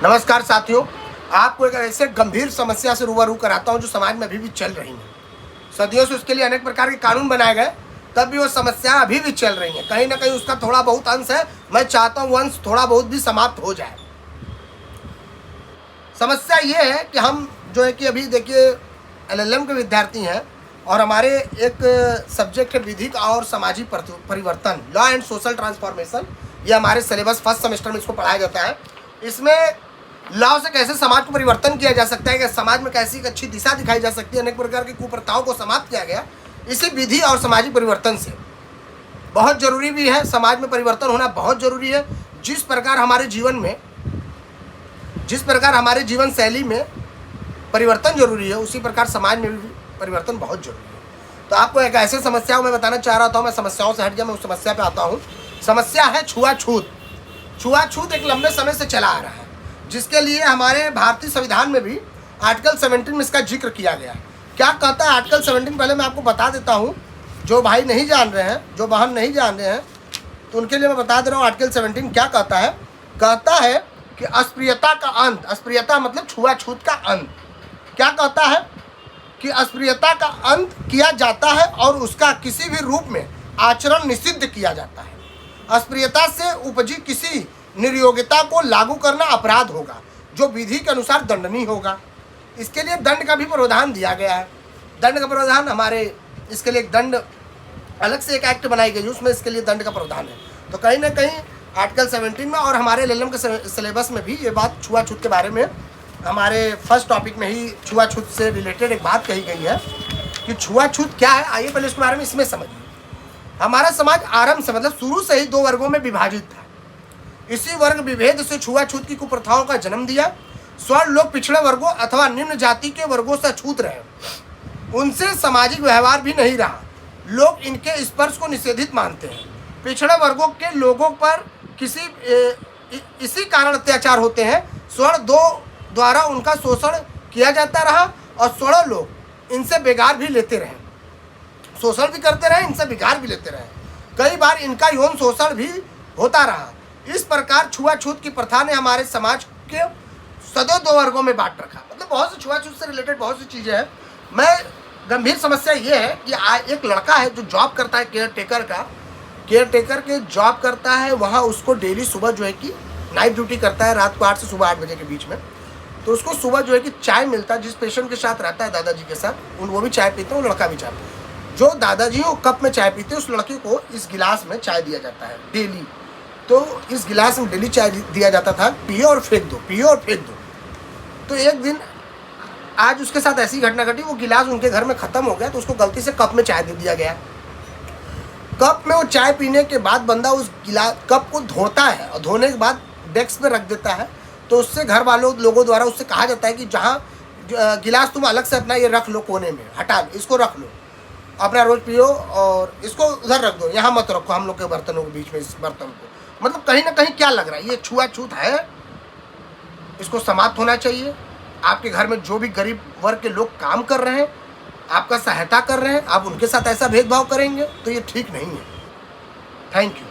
नमस्कार साथियों, आपको एक ऐसे गंभीर समस्या से रूबरू कराता हूं जो समाज में अभी भी चल रही है। सदियों से उसके लिए अनेक प्रकार के कानून बनाए गए, तब भी वो समस्या अभी भी चल रही है। कहीं ना कहीं उसका थोड़ा बहुत अंश है, मैं चाहता हूं वो अंश थोड़ा बहुत भी समाप्त हो जाए। समस्या ये है कि हम जो है कि अभी देखिए LLM के विद्यार्थी हैं और हमारे एक सब्जेक्ट है विधिक और सामाजिक परिवर्तन, लॉ एंड सोशल ट्रांसफॉर्मेशन। ये हमारे सिलेबस फर्स्ट सेमेस्टर में इसको पढ़ाया जाता है। इसमें लॉ से कैसे समाज को परिवर्तन किया जा सकता है, कि समाज में कैसी एक अच्छी दिशा दिखाई जा सकती है, अनेक प्रकार की कुप्रथाओं को समाप्त किया गया इसी विधि और सामाजिक परिवर्तन से। बहुत जरूरी भी है, समाज में परिवर्तन होना बहुत जरूरी है। जिस प्रकार हमारे जीवन शैली में परिवर्तन जरूरी है, उसी प्रकार समाज में भी परिवर्तन बहुत जरूरी है। तो आपको एक ऐसे समस्या मैं बताना चाह रहा था। मैं समस्याओं से हट गया, मैं उस समस्या पे आता हूँ। समस्या है छुआछूत। छुआछूत एक लंबे समय से चला आ रहा है, जिसके लिए हमारे भारतीय संविधान में भी आर्टिकल 17 में इसका जिक्र किया गया। क्या कहता है आर्टिकल 17? पहले मैं आपको बता देता हूँ, जो भाई नहीं जान रहे हैं, जो बहन नहीं जान रहे हैं, तो उनके लिए मैं बता दे रहा हूँ आर्टिकल 17 क्या कहता है। कहता है कि अस्पृश्यता का अंत, अस्पृश्यता मतलब छुआछूत का अंत। क्या कहता है कि अस्पृश्यता का अंत किया जाता है और उसका किसी भी रूप में आचरण निषिद्ध किया जाता है। अस्पृश्यता से उपजी किसी निर्योग्यता को लागू करना अपराध होगा, जो विधि के अनुसार दंडनीय होगा। इसके लिए दंड का भी प्रावधान दिया गया है। दंड का प्रावधान हमारे इसके लिए एक दंड अलग से एक एक्ट बनाई गई, उसमें इसके लिए दंड का प्रावधान है। तो कहीं ना कहीं आर्टिकल 17 में और हमारे LLM के सिलेबस में भी ये बात छुआछूत के बारे में, हमारे फर्स्ट टॉपिक में ही छुआछूत से रिलेटेड एक बात कही गई है कि छुआछूत क्या है। आइए पहले इसके बारे में इसमें समझिए। हमारा समाज आरंभ से मतलब शुरू से ही दो वर्गों में विभाजित था। इसी वर्ग विभेद से छुआछूत की कुप्रथाओं का जन्म दिया। स्वर्ण लोग पिछड़े वर्गों अथवा निम्न जाति के वर्गों से छूत रहे, उनसे सामाजिक व्यवहार भी नहीं रहा। लोग इनके स्पर्श को निषेधित मानते हैं। पिछड़े वर्गों के लोगों पर इसी कारण अत्याचार होते हैं। स्वर्ण दो द्वारा उनका शोषण किया जाता रहा और स्वर्ण लोग इनसे बिगाड़ भी लेते रहे, शोषण भी करते रहे, इनसे बिगाड़ भी लेते रहे। कई बार इनका यौन शोषण भी होता रहा। इस प्रकार छुआछूत की प्रथा ने हमारे समाज के सदैव दो वर्गों में बांट रखा। मतलब बहुत से छुआछूत से रिलेटेड बहुत सी चीज़ें हैं। मैं गंभीर समस्या ये है कि एक लड़का है जो जॉब करता है, केयर टेकर के जॉब करता है। वहाँ उसको डेली सुबह जो है कि नाइट ड्यूटी करता है, रात को 8 से सुबह 8 बजे के बीच में। तो उसको सुबह जो है कि चाय मिलता है। जिस पेशेंट के साथ रहता है, दादाजी के साथ, वो भी चाय पीते हैं, वो लड़का भी चाय पीता है। जो दादाजी वो कप में चाय पीते हैं, उस लड़के को इस गिलास में चाय दिया जाता है डेली। तो इस गिलास में डेली चाय दिया जाता था, पियो और फेंक दो, पियो और फेंक दो। तो एक दिन आज उसके साथ ऐसी घटना घटी, वो गिलास उनके घर में ख़त्म हो गया, तो उसको गलती से कप में चाय दे दिया गया। कप में वो चाय पीने के बाद बंदा उस कप को धोता है और धोने के बाद डेस्क पे रख देता है। तो उससे घर वालों लोगों द्वारा उससे कहा जाता है कि जहाँ गिलास तुम अलग से अपना ये रख लो, कोने में हटा लो, इसको रख लो, अपना रोज पियो और इसको उधर रख दो, यहाँ मत रखो हम लोग के बर्तनों के बीच में इस बर्तन को। मतलब कहीं ना कहीं क्या लग रहा है, ये छुआछूत है, इसको समाप्त होना चाहिए। आपके घर में जो भी गरीब वर्ग के लोग काम कर रहे हैं, आपका सहायता कर रहे हैं, आप उनके साथ ऐसा भेदभाव करेंगे तो ये ठीक नहीं है। Thank you.